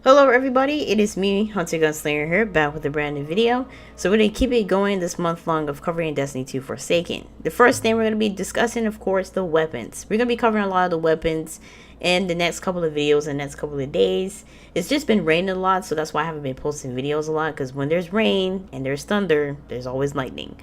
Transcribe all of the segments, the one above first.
Hello everybody, it is me, Hunter Gunslinger here, back with a brand new video. So we're going to keep it going this month long of covering Destiny 2 Forsaken. The first thing we're going to be discussing, of course, the weapons. We're going to be covering a lot of the weapons in the next couple of videos and next couple of days. It's just been raining a lot, so that's why I haven't been posting videos a lot, because when there's rain and there's thunder, there's always lightning.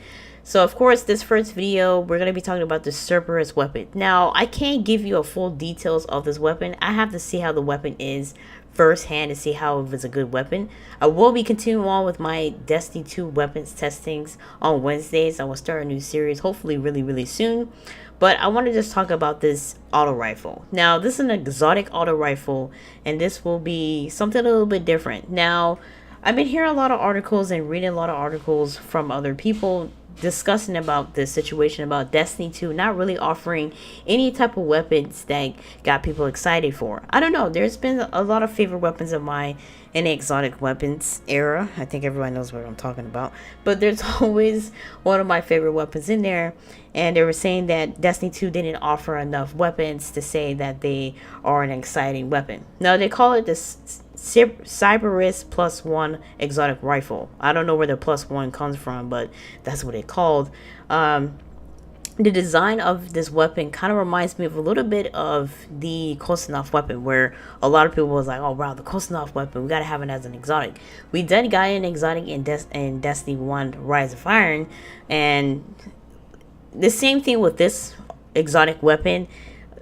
So of course, this first video, we're going to be talking about the Cerberus weapon. Now, I can't give you a full details of this weapon. I have to see how the weapon is firsthand to see how if it's a good weapon. I will be continuing on with my Destiny 2 weapons testings on Wednesdays. I will start a new series, hopefully really soon. But I want to just talk about this auto rifle. Now, this is an exotic auto rifle, and this will be something a little bit different. Now, I've been hearing a lot of articles and reading a lot of articles from other people discussing about this situation about Destiny 2 not really offering any type of weapons that got people excited for. I don't know, there's been a lot of favorite weapons of mine in the exotic weapons era. I think everyone knows what I'm talking about, but there's always one of my favorite weapons in there, and they were saying that Destiny 2 didn't offer enough weapons to say that they are an exciting weapon. Now they call it this Cerberus +1 exotic rifle. I don't know where the +1 comes from, but that's what it called. The design of this weapon kind of reminds me of a little bit of the Kosanov weapon, where a lot of people was like, oh wow, the Kosanov weapon, we gotta have it as an exotic. We did got an exotic in Destiny 1 Rise of Iron, and the same thing with this exotic weapon.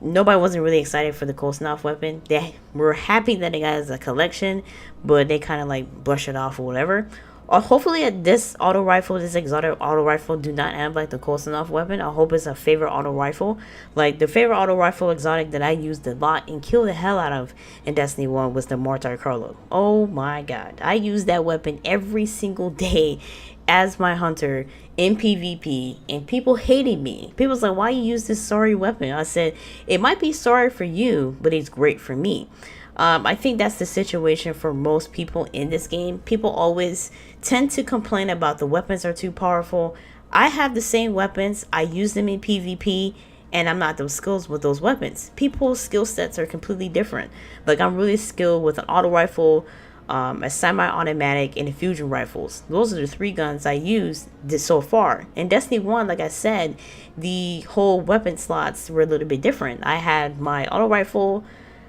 Nobody wasn't really excited for the Kosanov weapon. They were happy that it got as a collection, but they kind of like brush it off or whatever. Hopefully this auto rifle, this exotic auto rifle, do not have like the Kosanov weapon. I hope it's a favorite auto rifle. Like the favorite auto rifle exotic that I used a lot and killed the hell out of in Destiny 1 was the Mortar Carlo. Oh my god. I used that weapon every single day as my hunter in PvP, and people hated me. People was like, why you use this sorry weapon? I said, it might be sorry for you, but it's great for me. I think that's the situation for most people in this game. People always tend to complain about the weapons are too powerful. I have the same weapons. I use them in PvP, and I'm not those skills with those weapons. People's skill sets are completely different. Like, I'm really skilled with an auto rifle, a semi-automatic, and the fusion rifles. Those are the 3 guns I used so far. In Destiny 1, like I said, the whole weapon slots were a little bit different. I had my auto rifle,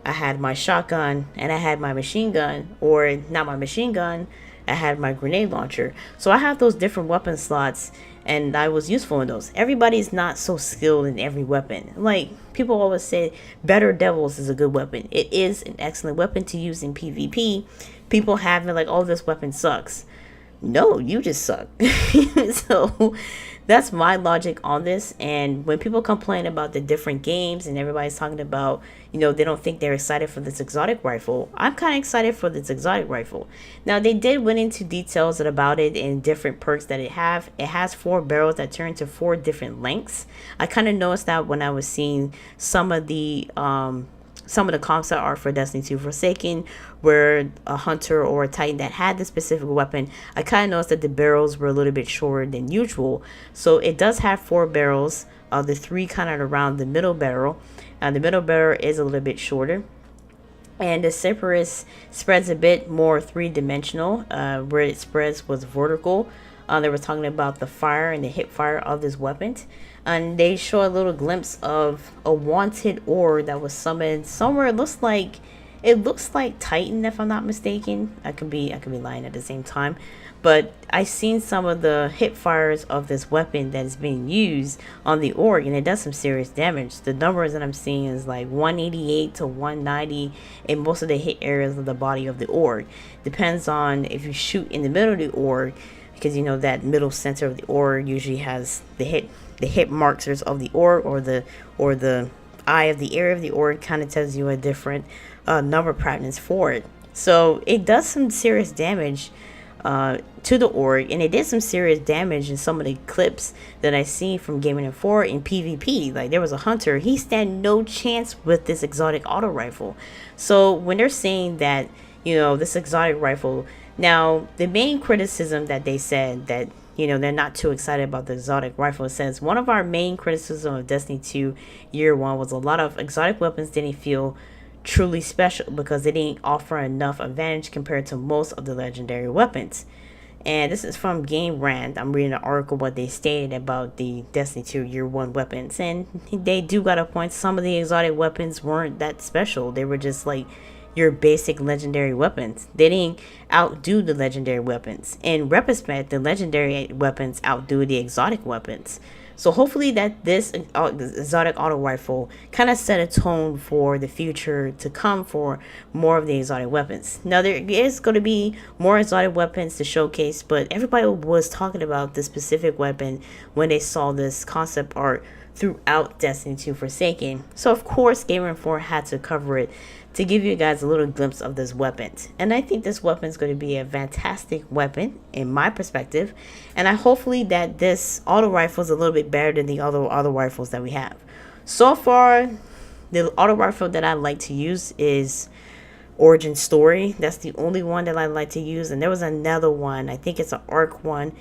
I had my shotgun, and I had my machine gun, or not my machine gun, I had my grenade launcher. So I have those different weapon slots, and I was useful in those. Everybody's not so skilled in every weapon. Like, people always say Better Devils is a good weapon. It is an excellent weapon to use in PvP. People have it like, oh, this weapon sucks. No, you just suck. So that's my logic on this. And when people complain about the different games and everybody's talking about, you know, they don't think they're excited for this exotic rifle, I'm kind of excited for this exotic rifle. Now, they did went into details about it and different perks that it have. It has 4 barrels that turn to 4 different lengths. I kind of noticed that when I was seeing some of the concept art for Destiny 2 Forsaken, where a hunter or a titan that had the specific weapon, I kind of noticed that the barrels were a little bit shorter than usual. So it does have 4 barrels, the 3 kind of around the middle barrel. The middle barrel is a little bit shorter. And the Cerberus spreads a bit more 3-dimensional, where it spreads was vertical. They were talking about the fire and the hip fire of this weapon, and they show a little glimpse of a wanted ore that was summoned somewhere. It looks like Titan, if I'm not mistaken. I could be lying at the same time, but I seen some of the hip fires of this weapon that is being used on the org, and it does some serious damage. The numbers that I'm seeing is like 188 to 190 in most of the hit areas of the body of the org. Depends on if you shoot in the middle of the org, because you know that middle center of the org usually has the hit markers of the org, or the eye of the area of the org kind of tells you a different number patterns for it. So it does some serious damage to the org, and it did some serious damage in some of the clips that I see from Gaming and 4 in PvP. Like, there was a hunter, he stand no chance with this exotic auto rifle. So when they're saying that, you know, this exotic rifle, now the main criticism that they said that, you know, they're not too excited about the exotic rifle. It says, one of our main criticism of Destiny 2 Year 1 was a lot of exotic weapons didn't feel truly special because they didn't offer enough advantage compared to most of the legendary weapons. And this is from Game Rant. I'm reading an article what they stated about the Destiny 2 Year 1 weapons. And they do got a point. Some of the exotic weapons weren't that special. They were just like your basic legendary weapons. They didn't outdo the legendary weapons. In retrospect, the legendary weapons outdo the exotic weapons. So hopefully that this exotic auto rifle kind of set a tone for the future to come for more of the exotic weapons. Now there is going to be more exotic weapons to showcase, but everybody was talking about this specific weapon when they saw this concept art throughout Destiny 2 Forsaken. So of course Gamer 4 had to cover it to give you guys a little glimpse of this weapon. And I think this weapon is going to be a fantastic weapon in my perspective. And I hopefully that this auto rifle is a little bit better than the other rifles that we have. So far, the auto rifle that I like to use is Origin Story. That's the only one that I like to use. And there was another one, I think it's an arc one,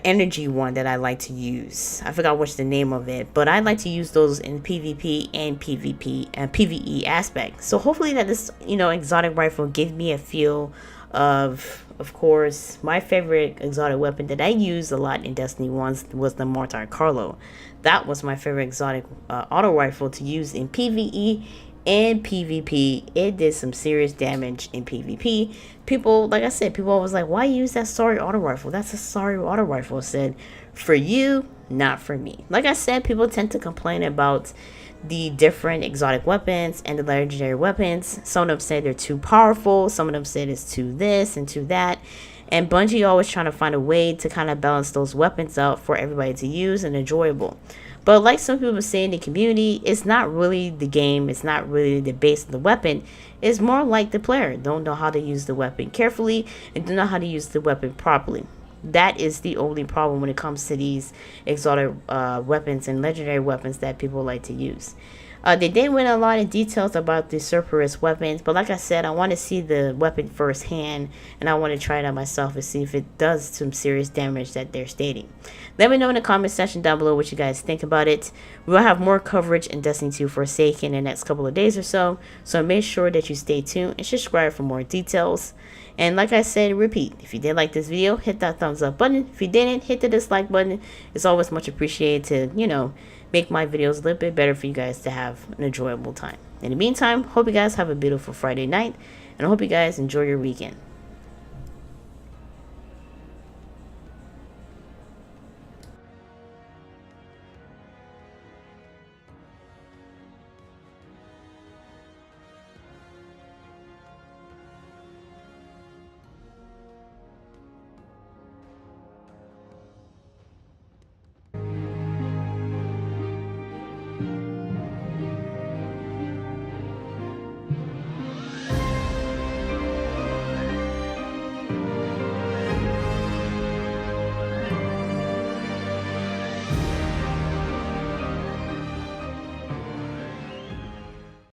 energy one that I like to use. I forgot what's the name of it, but I like to use those in PvP and PvP and PvE aspect. So hopefully that this, exotic rifle give me a feel of course, my favorite exotic weapon that I used a lot in Destiny 1 was the Mortar Carlo. That was my favorite exotic auto rifle to use in PvE and PvP. It did some serious damage in PvP. People, like I said, people always like, why use that sorry auto rifle? That's a sorry auto rifle. I said, for you, not for me. Like I said, people tend to complain about the different exotic weapons and the legendary weapons. Some of them say they're too powerful. Some of them say it's too this and too that. And Bungie always trying to find a way to kind of balance those weapons out for everybody to use and enjoyable. But like some people say in the community, it's not really the game. It's not really the base of the weapon. It's more like the player don't know how to use the weapon carefully and don't know how to use the weapon properly. That is the only problem when it comes to these exotic weapons and legendary weapons that people like to use. They did win a lot of details about the Cerberus weapons, but like I said, I want to see the weapon firsthand, and I want to try it out myself and see if it does some serious damage that they're stating. Let me know in the comment section down below what you guys think about it. We will have more coverage in Destiny 2 Forsaken in the next couple of days or so, so make sure that you stay tuned and subscribe for more details. And like I said, repeat, if you did like this video, hit that thumbs up button. If you didn't, hit the dislike button. It's always much appreciated to, make my videos a little bit better for you guys to have an enjoyable time. In the meantime, hope you guys have a beautiful Friday night, and I hope you guys enjoy your weekend.